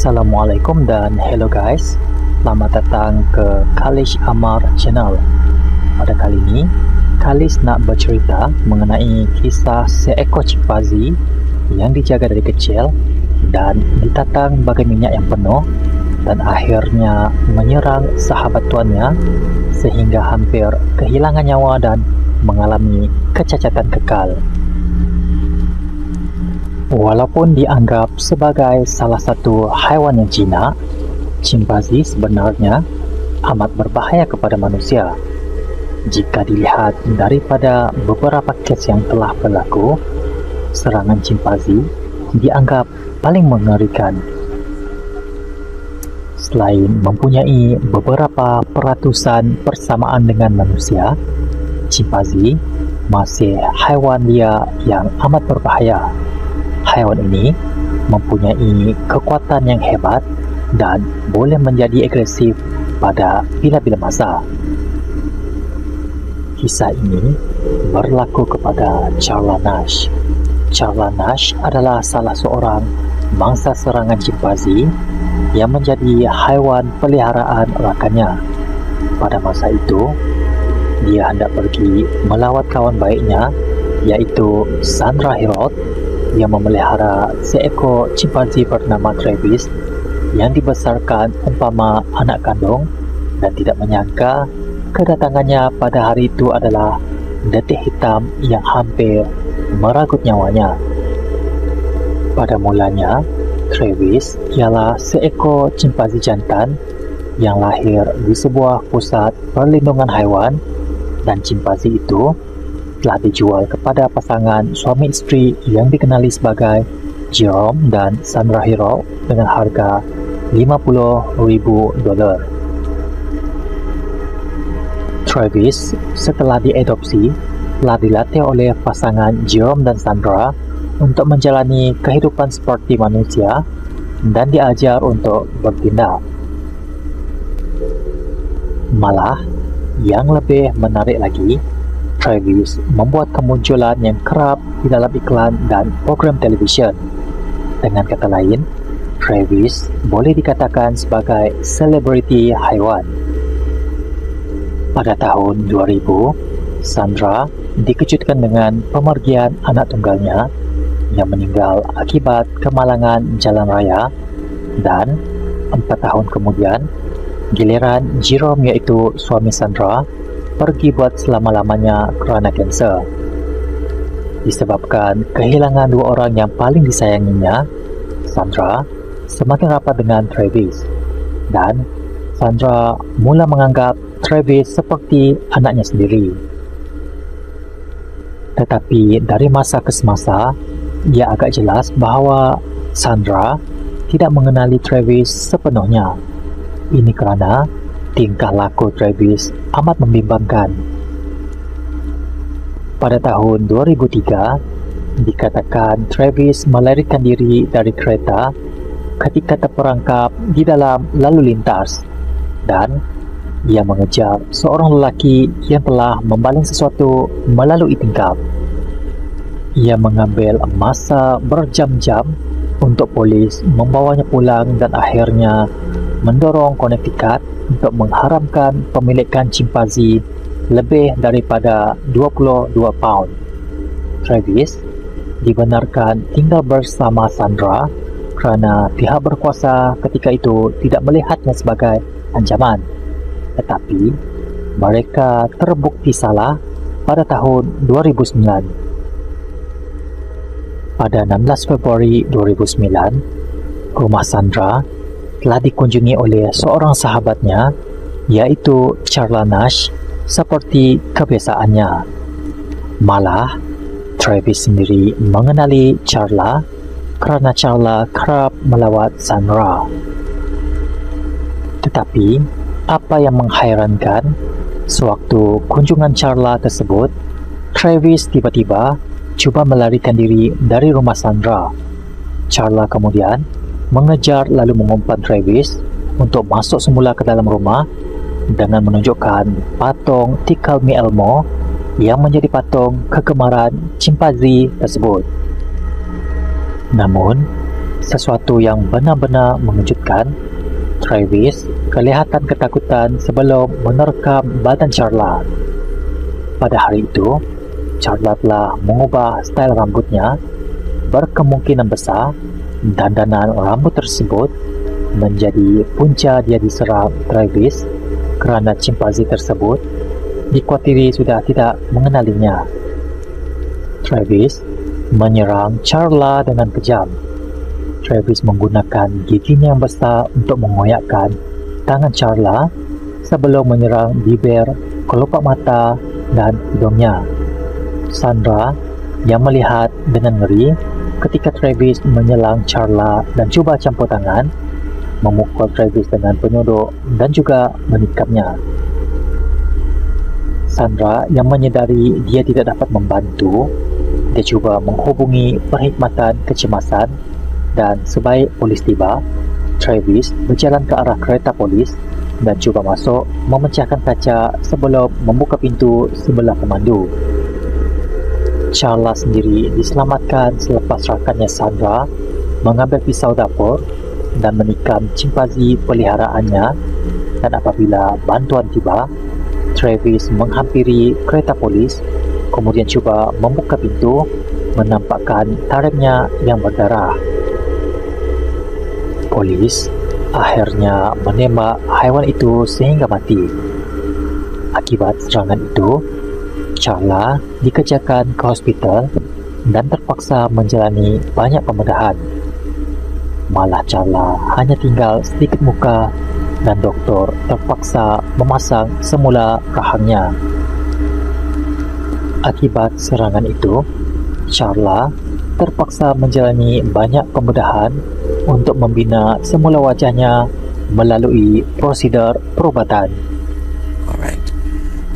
Assalamualaikum dan hello guys. Selamat datang ke Kalish Amar Channel. Pada kali ini, Kalish nak bercerita mengenai kisah seekor chimpanzee yang dijaga dari kecil dan ditatang bagai minyak yang penuh dan akhirnya menyerang sahabat tuannya sehingga hampir kehilangan nyawa dan mengalami kecacatan kekal. Walaupun dianggap sebagai salah satu haiwan yang jinak, chimpanzee sebenarnya amat berbahaya kepada manusia. Jika dilihat daripada beberapa kes yang telah berlaku, serangan chimpanzee dianggap paling mengerikan. Selain mempunyai beberapa peratusan persamaan dengan manusia, chimpanzee masih haiwan liar yang amat berbahaya. Haiwan ini mempunyai kekuatan yang hebat dan boleh menjadi agresif pada bila-bila masa. Kisah ini berlaku kepada Charles Nash. Charles Nash adalah salah seorang mangsa serangan chimpanzee yang menjadi haiwan peliharaan rakannya. Pada masa itu, dia hendak pergi melawat kawan baiknya iaitu Sandra Herod yang memelihara seekor chimpanzee bernama Travis yang dibesarkan umpama anak kandung dan tidak menyangka kedatangannya pada hari itu adalah detik hitam yang hampir meragut nyawanya. Pada mulanya, Travis ialah seekor chimpanzee jantan yang lahir di sebuah pusat perlindungan haiwan dan chimpanzee itu telah dijual kepada pasangan suami isteri yang dikenali sebagai Jerome dan Sandra Herod dengan harga $50,000. Travis setelah diadopsi telah dilatih oleh pasangan Jerome dan Sandra untuk menjalani kehidupan seperti manusia dan diajar untuk bertindak. Malah, yang lebih menarik lagi, Travis membuat kemunculan yang kerap di dalam iklan dan program televisyen. Dengan kata lain, Travis boleh dikatakan sebagai selebriti haiwan. Pada tahun 2000, Sandra dikejutkan dengan pemergian anak tunggalnya yang meninggal akibat kemalangan jalan raya dan 4 tahun kemudian, giliran Jerome iaitu suami Sandra pergi buat selama-lamanya kerana kanser. Disebabkan kehilangan dua orang yang paling disayanginya, Sandra semakin rapat dengan Travis dan Sandra mula menganggap Travis seperti anaknya sendiri. Tetapi dari masa ke semasa, ia agak jelas bahawa Sandra tidak mengenali Travis sepenuhnya. Ini kerana tingkah laku Travis amat membimbangkan. Pada tahun 2003, dikatakan Travis melarikan diri dari kereta ketika terperangkap di dalam lalu lintas dan ia mengejar seorang lelaki yang telah membaling sesuatu melalui tingkap. Ia mengambil masa berjam-jam untuk polis membawanya pulang dan akhirnya mendorong Connecticut untuk mengharamkan pemilikan chimpanzee lebih daripada 22 pound. Travis dibenarkan tinggal bersama Sandra kerana pihak berkuasa ketika itu tidak melihatnya sebagai ancaman. Tetapi mereka terbukti salah pada tahun 2009. Pada 16 Februari 2009, rumah Sandra telah dikunjungi oleh seorang sahabatnya iaitu Charles Nash seperti kebiasaannya. Malah, Travis sendiri mengenali Charles kerana Charles kerap melawat Sandra. Tetapi, apa yang menghairankan, sewaktu kunjungan Charles tersebut, Travis tiba-tiba cuba melarikan diri dari rumah Sandra. Charles kemudian mengejar lalu mengumpan Travis untuk masuk semula ke dalam rumah dengan menunjukkan patung Tickle Me Elmo yang menjadi patung kegemaran chimpanzee tersebut. Namun, sesuatu yang benar-benar mengejutkan. Travis kelihatan ketakutan sebelum menerkam badan Charla. Pada hari itu, Charla telah mengubah style rambutnya. Berkemungkinan besar, dandanan rambut tersebut menjadi punca dia diserang Travis kerana chimpanzee tersebut dikuatiri sudah tidak mengenalinya. Travis menyerang Charla dengan kejam. Travis menggunakan giginya yang besar untuk mengoyakkan tangan Charla sebelum menyerang bibir, kelopak mata, dan hidungnya. Sandra yang melihat dengan ngeri ketika Travis menyelang Charla dan cuba campur tangan, memukul Travis dengan penyodok dan juga menikamnya. Sandra yang menyedari dia tidak dapat membantu, dia cuba menghubungi perkhidmatan kecemasan dan sebaik polis tiba, Travis berjalan ke arah kereta polis dan cuba masuk memecahkan kaca sebelum membuka pintu sebelah pemandu. Charla sendiri diselamatkan selepas rakannya Sandra mengambil pisau dapur dan menikam chimpanzee peliharaannya, dan apabila bantuan tiba, Travis menghampiri kereta polis kemudian cuba membuka pintu, menampakkan taringnya yang berdarah. Polis akhirnya menembak haiwan itu sehingga mati. Akibat serangan itu, Charla dikejarkan ke hospital dan terpaksa menjalani banyak pembedahan. Malah Charla hanya tinggal sedikit muka dan doktor terpaksa memasang semula rahangnya. Akibat serangan itu, Charla terpaksa menjalani banyak pembedahan untuk membina semula wajahnya melalui prosedur perubatan. Alright.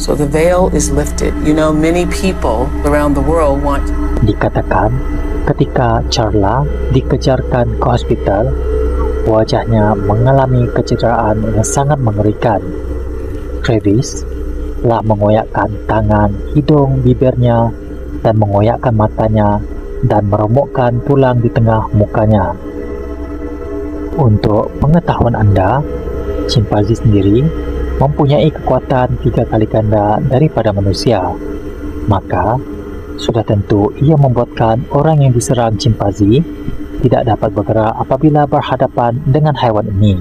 So the veil is lifted. You know, many people around the world want... Dikatakan, ketika Charla dikejarkan ke hospital, wajahnya mengalami kecederaan yang sangat mengerikan. Travis telah mengoyakkan tangan, hidung, bibirnya, dan mengoyakkan matanya dan meremukkan tulang di tengah mukanya. Untuk pengetahuan anda, chimpanzee sendiri mempunyai kekuatan 3 kali ganda daripada manusia. Maka, sudah tentu ia membuatkan orang yang diserang chimpanzee tidak dapat bergerak apabila berhadapan dengan haiwan ini.